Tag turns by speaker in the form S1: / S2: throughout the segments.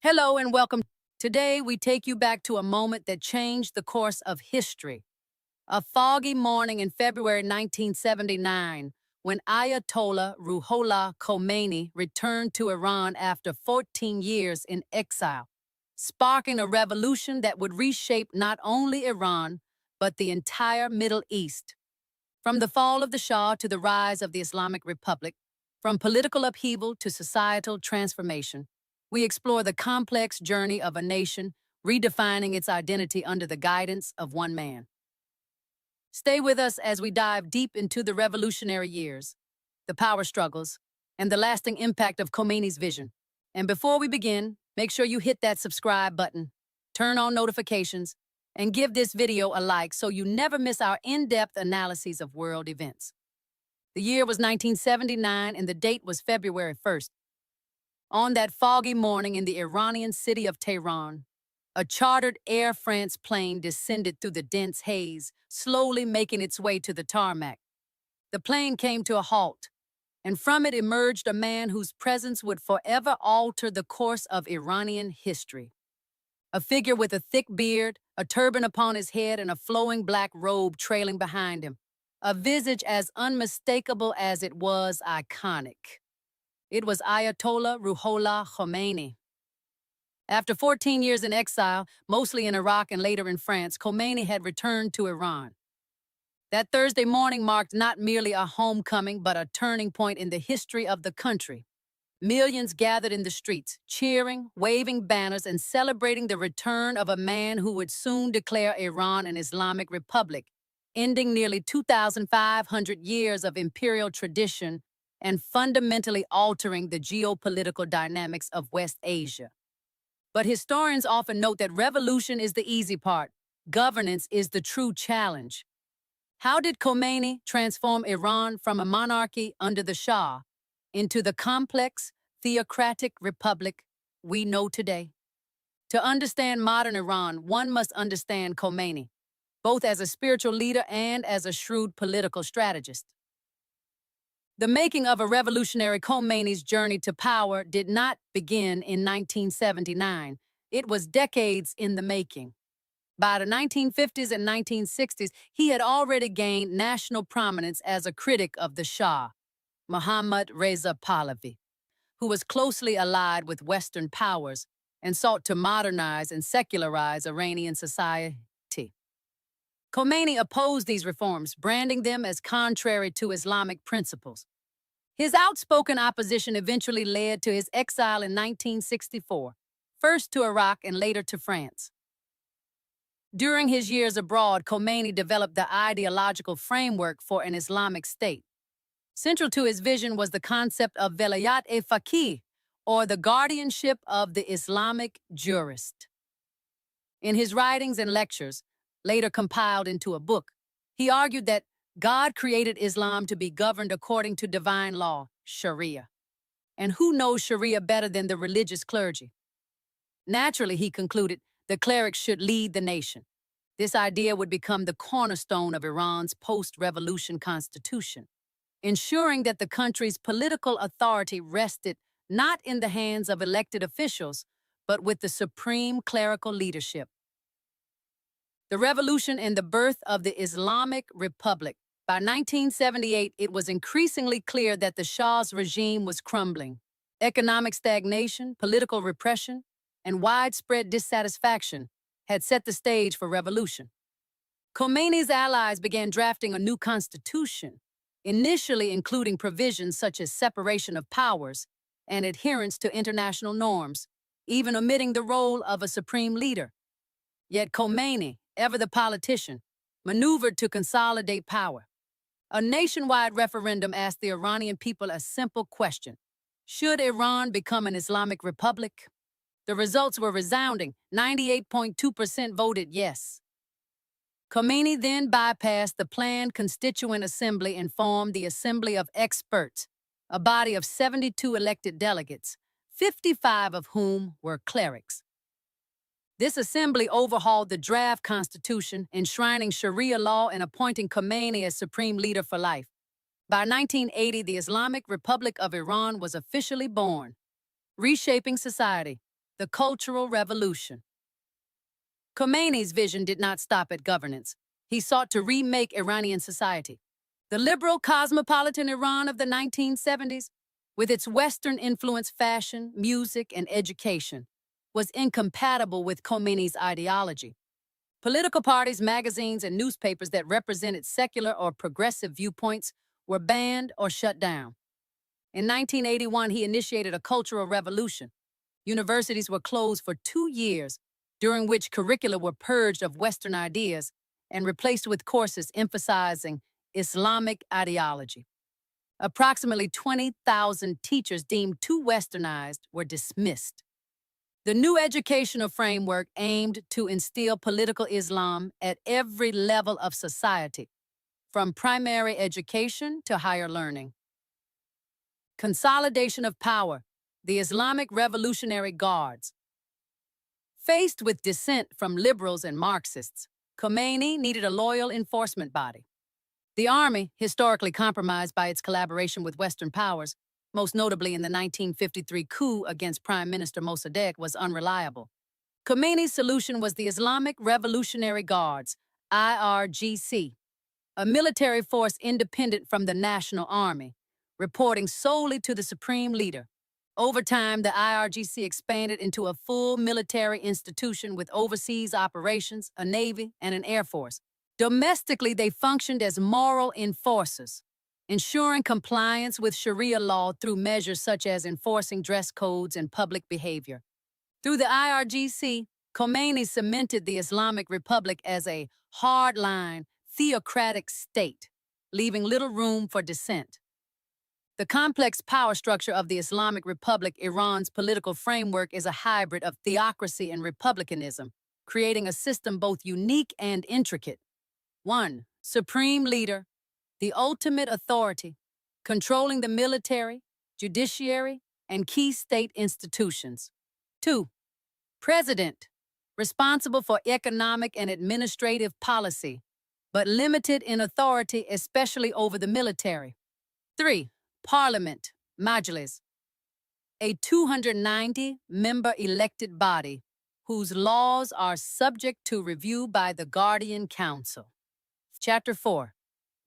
S1: Hello and welcome. Today, we take you back to a moment that changed the course of history. A foggy morning in February 1979, when Ayatollah Ruhollah Khomeini returned to Iran after 14 years in exile, sparking a revolution that would reshape not only Iran, but the entire Middle East. From the fall of the Shah to the rise of the Islamic Republic, from political upheaval to societal transformation, we explore the complex journey of a nation redefining its identity under the guidance of one man. Stay with us as we dive deep into the revolutionary years, the power struggles, and the lasting impact of Khomeini's vision. And before we begin, make sure you hit that subscribe button, turn on notifications, and give this video a like so you never miss our in-depth analyses of world events. The year was 1979 and the date was February 1st. On that foggy morning in the Iranian city of Tehran, a chartered Air France plane descended through the dense haze, slowly making its way to the tarmac. The plane came to a halt, and from it emerged a man whose presence would forever alter the course of Iranian history. A figure with a thick beard, a turban upon his head, and a flowing black robe trailing behind him. A visage as unmistakable as it was iconic. It was Ayatollah Ruhollah Khomeini. After 14 years in exile, mostly in Iraq and later in France, Khomeini had returned to Iran. That Thursday morning marked not merely a homecoming, but a turning point in the history of the country. Millions gathered in the streets, cheering, waving banners, and celebrating the return of a man who would soon declare Iran an Islamic Republic, ending nearly 2,500 years of imperial tradition and fundamentally altering the geopolitical dynamics of West Asia. But historians often note that revolution is the easy part. Governance is the true challenge. How did Khomeini transform Iran from a monarchy under the Shah into the complex, theocratic republic we know today? To understand modern Iran, one must understand Khomeini, both as a spiritual leader and as a shrewd political strategist. The making of a revolutionary, Khomeini's journey to power did not begin in 1979. It was decades in the making. By the 1950s and 1960s, he had already gained national prominence as a critic of the Shah, Mohammad Reza Pahlavi, who was closely allied with Western powers and sought to modernize and secularize Iranian society. Khomeini opposed these reforms, branding them as contrary to Islamic principles. His outspoken opposition eventually led to his exile in 1964, first to Iraq and later to France. During his years abroad, Khomeini developed the ideological framework for an Islamic state. Central to his vision was the concept of velayat-e-faqih, or the guardianship of the Islamic jurist. In his writings and lectures, later compiled into a book, he argued that God created Islam to be governed according to divine law, Sharia. And who knows Sharia better than the religious clergy? Naturally, he concluded, the clerics should lead the nation. This idea would become the cornerstone of Iran's post-revolution constitution, ensuring that the country's political authority rested not in the hands of elected officials, but with the supreme clerical leadership. The revolution and the birth of the Islamic Republic. By 1978, it was increasingly clear that the Shah's regime was crumbling. Economic stagnation, political repression, and widespread dissatisfaction had set the stage for revolution. Khomeini's allies began drafting a new constitution, initially including provisions such as separation of powers and adherence to international norms, even omitting the role of a supreme leader. Yet Khomeini, ever the politician, maneuvered to consolidate power. A nationwide referendum asked the Iranian people a simple question: should Iran become an Islamic Republic? The results were resounding. 98.2% voted yes. Khomeini then bypassed the planned Constituent Assembly and formed the Assembly of Experts, a body of 72 elected delegates, 55 of whom were clerics. This assembly overhauled the draft constitution, enshrining Sharia law and appointing Khomeini as supreme leader for life. By 1980, the Islamic Republic of Iran was officially born, reshaping society, the Cultural Revolution. Khomeini's vision did not stop at governance. He sought to remake Iranian society. The liberal cosmopolitan Iran of the 1970s, with its Western-influenced fashion, music, and education, was incompatible with Khomeini's ideology. Political parties, magazines, and newspapers that represented secular or progressive viewpoints were banned or shut down. In 1981, he initiated a cultural revolution. Universities were closed for 2 years, during which curricula were purged of Western ideas and replaced with courses emphasizing Islamic ideology. Approximately 20,000 teachers deemed too westernized were dismissed. The new educational framework aimed to instill political Islam at every level of society, from primary education to higher learning. Consolidation of power, the Islamic Revolutionary Guards. Faced with dissent from liberals and Marxists, Khomeini needed a loyal enforcement body. The army, historically compromised by its collaboration with Western powers, most notably in the 1953 coup against Prime Minister Mossadegh, was unreliable. Khomeini's solution was the Islamic Revolutionary Guards, IRGC, a military force independent from the national army, reporting solely to the supreme leader. Over time, the IRGC expanded into a full military institution with overseas operations, a navy, and an air force. Domestically, they functioned as moral enforcers, ensuring compliance with Sharia law through measures such as enforcing dress codes and public behavior. Through the IRGC, Khomeini cemented the Islamic Republic as a hardline, theocratic state, leaving little room for dissent. The complex power structure of the Islamic Republic, Iran's political framework, is a hybrid of theocracy and republicanism, creating a system both unique and intricate. 1. Supreme leader, the ultimate authority, controlling the military, judiciary, and key state institutions. 2. President, responsible for economic and administrative policy, but limited in authority, especially over the military. 3. Parliament, Majlis, a 290-member elected body whose laws are subject to review by the Guardian Council. Chapter 4.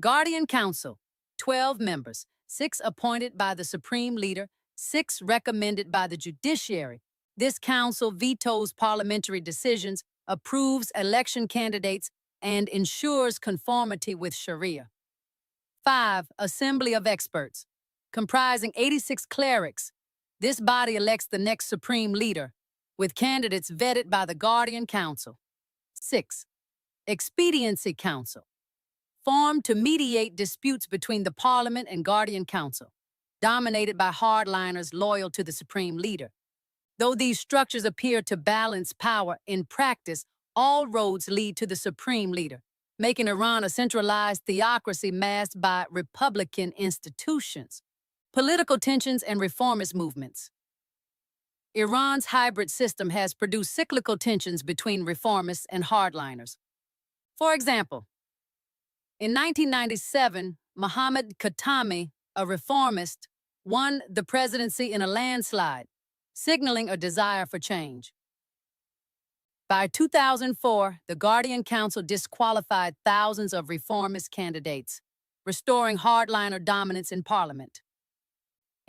S1: Guardian Council, 12 members, 6 appointed by the Supreme Leader, 6 recommended by the judiciary. This council vetoes parliamentary decisions, approves election candidates, and ensures conformity with Sharia. 5. Assembly of experts, comprising 86 clerics. This body elects the next Supreme Leader, with candidates vetted by the Guardian Council. 6. Expediency Council, formed to mediate disputes between the Parliament and Guardian Council, dominated by hardliners loyal to the Supreme Leader. Though these structures appear to balance power, in practice, all roads lead to the Supreme Leader, making Iran a centralized theocracy masked by republican institutions. Political tensions and reformist movements. Iran's hybrid system has produced cyclical tensions between reformists and hardliners. For example, in 1997, Mohammad Khatami, a reformist, won the presidency in a landslide, signaling a desire for change. By 2004, the Guardian Council disqualified thousands of reformist candidates, restoring hardliner dominance in parliament.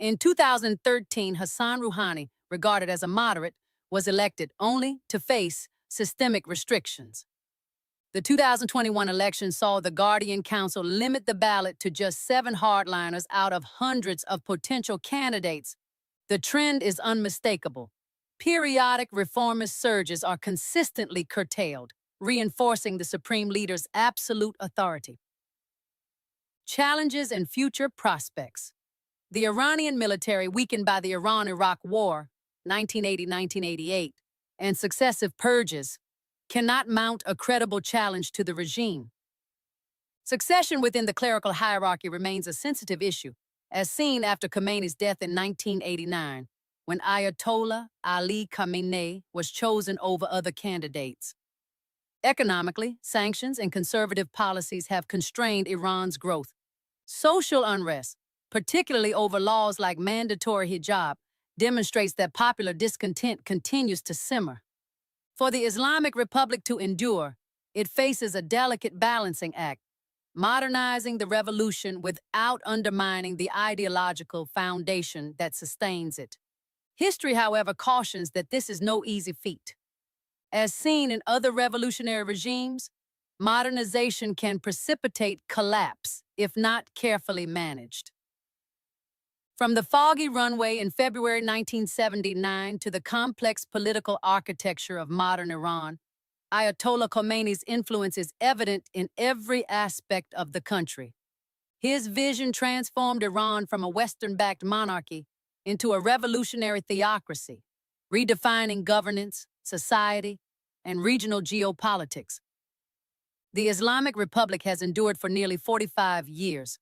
S1: In 2013, Hassan Rouhani, regarded as a moderate, was elected only to face systemic restrictions. The 2021 election saw the Guardian Council limit the ballot to just 7 hardliners out of hundreds of potential candidates. The trend is unmistakable. Periodic reformist surges are consistently curtailed, reinforcing the Supreme Leader's absolute authority. Challenges and future prospects. The Iranian military, weakened by the Iran-Iraq War, 1980-1988, and successive purges, cannot mount a credible challenge to the regime. Succession within the clerical hierarchy remains a sensitive issue, as seen after Khomeini's death in 1989, when Ayatollah Ali Khamenei was chosen over other candidates. Economically, sanctions and conservative policies have constrained Iran's growth. Social unrest, particularly over laws like mandatory hijab, demonstrates that popular discontent continues to simmer. For the Islamic Republic to endure, it faces a delicate balancing act, modernizing the revolution without undermining the ideological foundation that sustains it. History, however, cautions that this is no easy feat. As seen in other revolutionary regimes, modernization can precipitate collapse if not carefully managed. From the foggy runway in February 1979 to the complex political architecture of modern Iran, Ayatollah Khomeini's influence is evident in every aspect of the country. His vision transformed Iran from a Western-backed monarchy into a revolutionary theocracy, redefining governance, society, and regional geopolitics. The Islamic Republic has endured for nearly 45 years,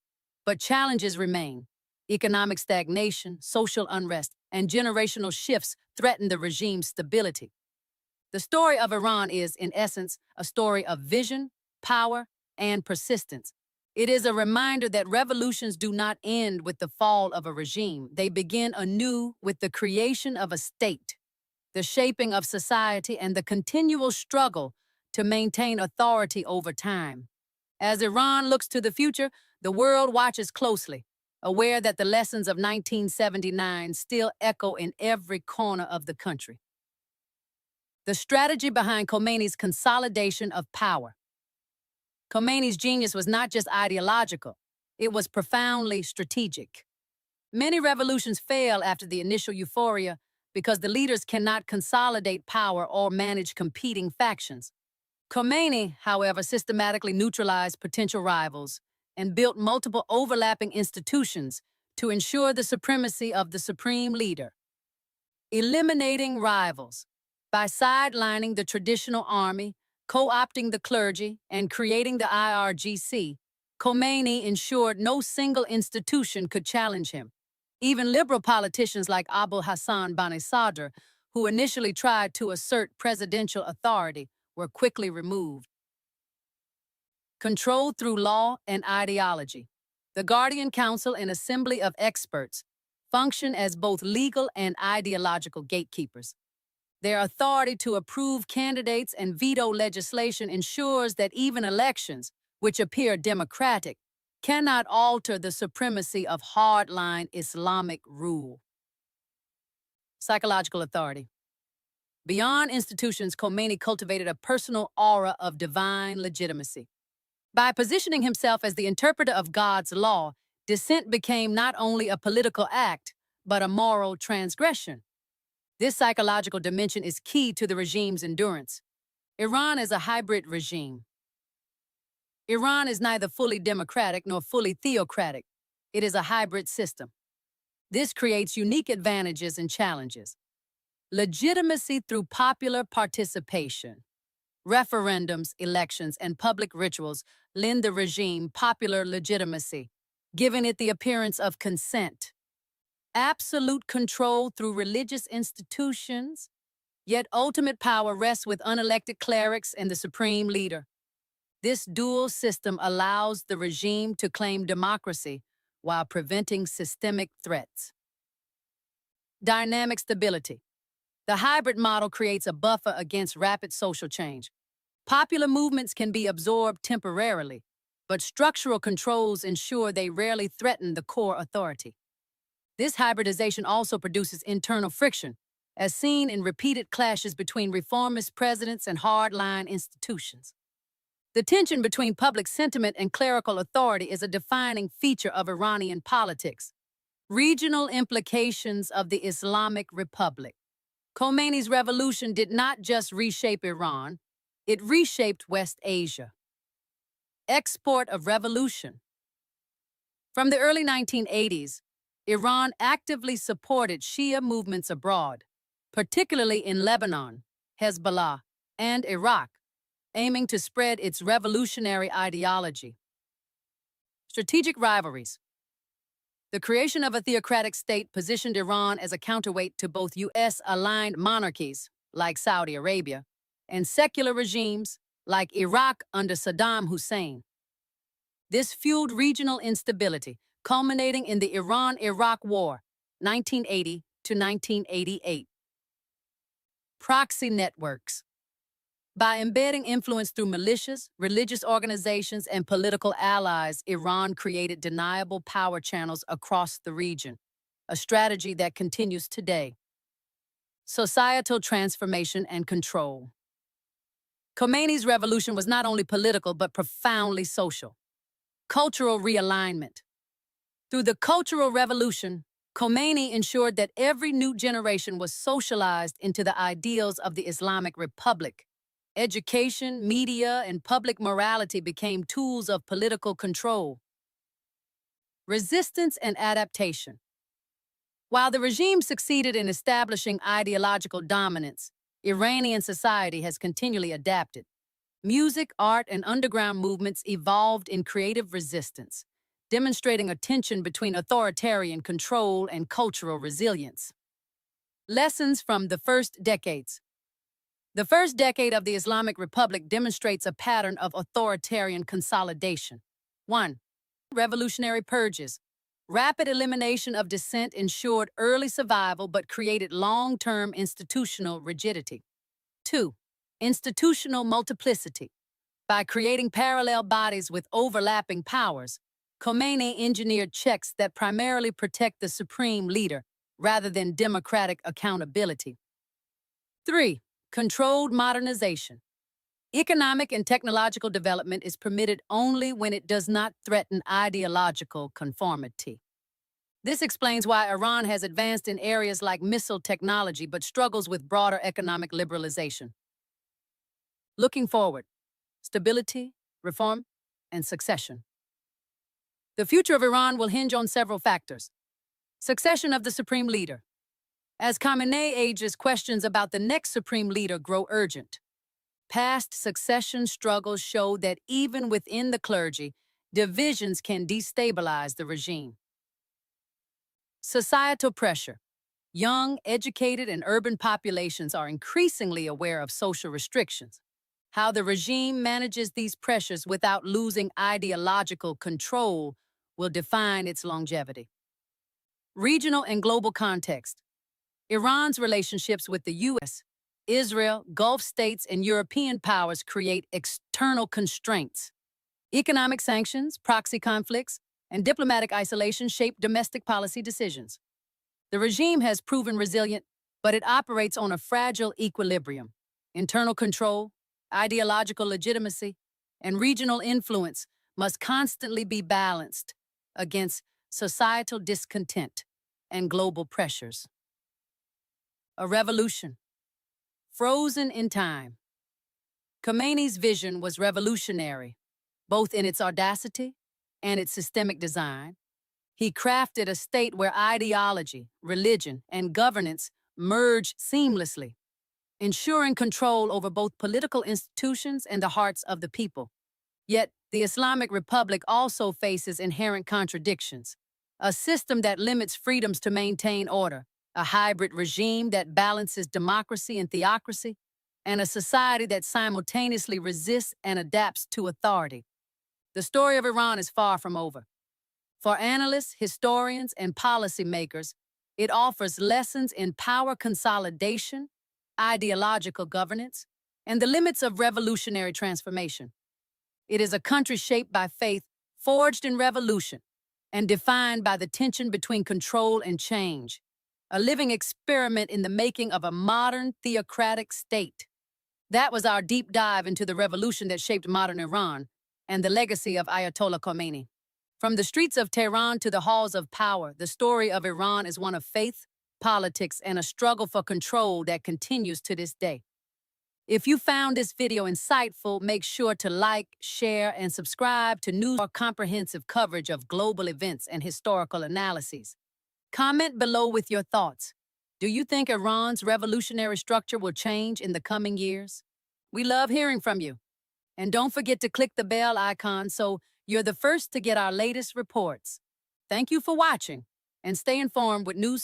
S1: but challenges remain. Economic stagnation, social unrest, and generational shifts threaten the regime's stability. The story of Iran is, in essence, a story of vision, power, and persistence. It is a reminder that revolutions do not end with the fall of a regime. They begin anew with the creation of a state, the shaping of society, and the continual struggle to maintain authority over time. As Iran looks to the future, the world watches closely, aware that the lessons of 1979 still echo in every corner of the country. The strategy behind Khomeini's consolidation of power. Khomeini's genius was not just ideological, it was profoundly strategic. Many revolutions fail after the initial euphoria because the leaders cannot consolidate power or manage competing factions. Khomeini, however, systematically neutralized potential rivals and built multiple overlapping institutions to ensure the supremacy of the supreme leader. Eliminating rivals. By sidelining the traditional army, co-opting the clergy, and creating the IRGC, Khomeini ensured no single institution could challenge him. Even liberal politicians like Abu Hassan Bani Sadr, who initially tried to assert presidential authority, were quickly removed. Control through law and ideology. The Guardian Council and Assembly of Experts function as both legal and ideological gatekeepers. Their authority to approve candidates and veto legislation ensures that even elections, which appear democratic, cannot alter the supremacy of hardline Islamic rule. Psychological authority. Beyond institutions, Khomeini cultivated a personal aura of divine legitimacy. By positioning himself as the interpreter of God's law, dissent became not only a political act, but a moral transgression. This psychological dimension is key to the regime's endurance. Iran is a hybrid regime. Iran is neither fully democratic nor fully theocratic. It is a hybrid system. This creates unique advantages and challenges. Legitimacy through popular participation. Referendums, elections, and public rituals lend the regime popular legitimacy, giving it the appearance of consent. Absolute control through religious institutions, yet ultimate power rests with unelected clerics and the supreme leader. This dual system allows the regime to claim democracy while preventing systemic threats. Dynamic stability. The hybrid model creates a buffer against rapid social change. Popular movements can be absorbed temporarily, but structural controls ensure they rarely threaten the core authority. This hybridization also produces internal friction, as seen in repeated clashes between reformist presidents and hardline institutions. The tension between public sentiment and clerical authority is a defining feature of Iranian politics. Regional implications of the Islamic Republic. Khomeini's revolution did not just reshape Iran, it reshaped West Asia. Export of revolution. From the early 1980s, Iran actively supported Shia movements abroad, particularly in Lebanon, Hezbollah, and Iraq, aiming to spread its revolutionary ideology. Strategic rivalries. The creation of a theocratic state positioned Iran as a counterweight to both U.S.-aligned monarchies, like Saudi Arabia, and secular regimes, like Iraq under Saddam Hussein. This fueled regional instability, culminating in the Iran-Iraq War, 1980 to 1988. Proxy networks. By embedding influence through militias, religious organizations, and political allies, Iran created deniable power channels across the region, a strategy that continues today. Societal transformation and control. Khomeini's revolution was not only political but profoundly social. Cultural realignment. Through the Cultural Revolution, Khomeini ensured that every new generation was socialized into the ideals of the Islamic Republic. Education, media, and public morality became tools of political control. Resistance and adaptation. While the regime succeeded in establishing ideological dominance, Iranian society has continually adapted. Music, art, and underground movements evolved in creative resistance, demonstrating a tension between authoritarian control and cultural resilience. Lessons from the first decades. The first decade of the Islamic Republic demonstrates a pattern of authoritarian consolidation. 1. Revolutionary purges. Rapid elimination of dissent ensured early survival but created long-term institutional rigidity. 2. Institutional multiplicity. By creating parallel bodies with overlapping powers, Khomeini engineered checks that primarily protect the supreme leader rather than democratic accountability. 3. Controlled modernization. Economic and technological development is permitted only when it does not threaten ideological conformity. This explains why Iran has advanced in areas like missile technology but struggles with broader economic liberalization. Looking forward, stability, reform, and succession. The future of Iran will hinge on several factors. Succession of the supreme leader. As Khamenei ages, questions about the next supreme leader grow urgent. Past succession struggles show that even within the clergy, divisions can destabilize the regime. Societal pressure. Young, educated, and urban populations are increasingly aware of social restrictions. How the regime manages these pressures without losing ideological control will define its longevity. Regional and global context. Iran's relationships with the U.S., Israel, Gulf states, and European powers create external constraints. Economic sanctions, proxy conflicts, and diplomatic isolation shape domestic policy decisions. The regime has proven resilient, but it operates on a fragile equilibrium. Internal control, ideological legitimacy, and regional influence must constantly be balanced against societal discontent and global pressures. A revolution. Frozen in time. Khomeini's vision was revolutionary, both in its audacity and its systemic design. He crafted a state where ideology, religion, and governance merge seamlessly, ensuring control over both political institutions and the hearts of the people. Yet, the Islamic Republic also faces inherent contradictions. A system that limits freedoms to maintain order, a hybrid regime that balances democracy and theocracy, and a society that simultaneously resists and adapts to authority. The story of Iran is far from over. For analysts, historians, and policymakers, it offers lessons in power consolidation, ideological governance, and the limits of revolutionary transformation. It is a country shaped by faith, forged in revolution, and defined by the tension between control and change, a living experiment in the making of a modern theocratic state. That was our deep dive into the revolution that shaped modern Iran and the legacy of Ayatollah Khomeini. From the streets of Tehran to the halls of power, the story of Iran is one of faith, politics, and a struggle for control that continues to this day. If you found this video insightful, make sure to like, share, and subscribe to more comprehensive coverage of global events and historical analyses. Comment below with your thoughts. Do you think Iran's revolutionary structure will change in the coming years? We love hearing from you. And don't forget to click the bell icon so you're the first to get our latest reports. Thank you for watching, and stay informed with news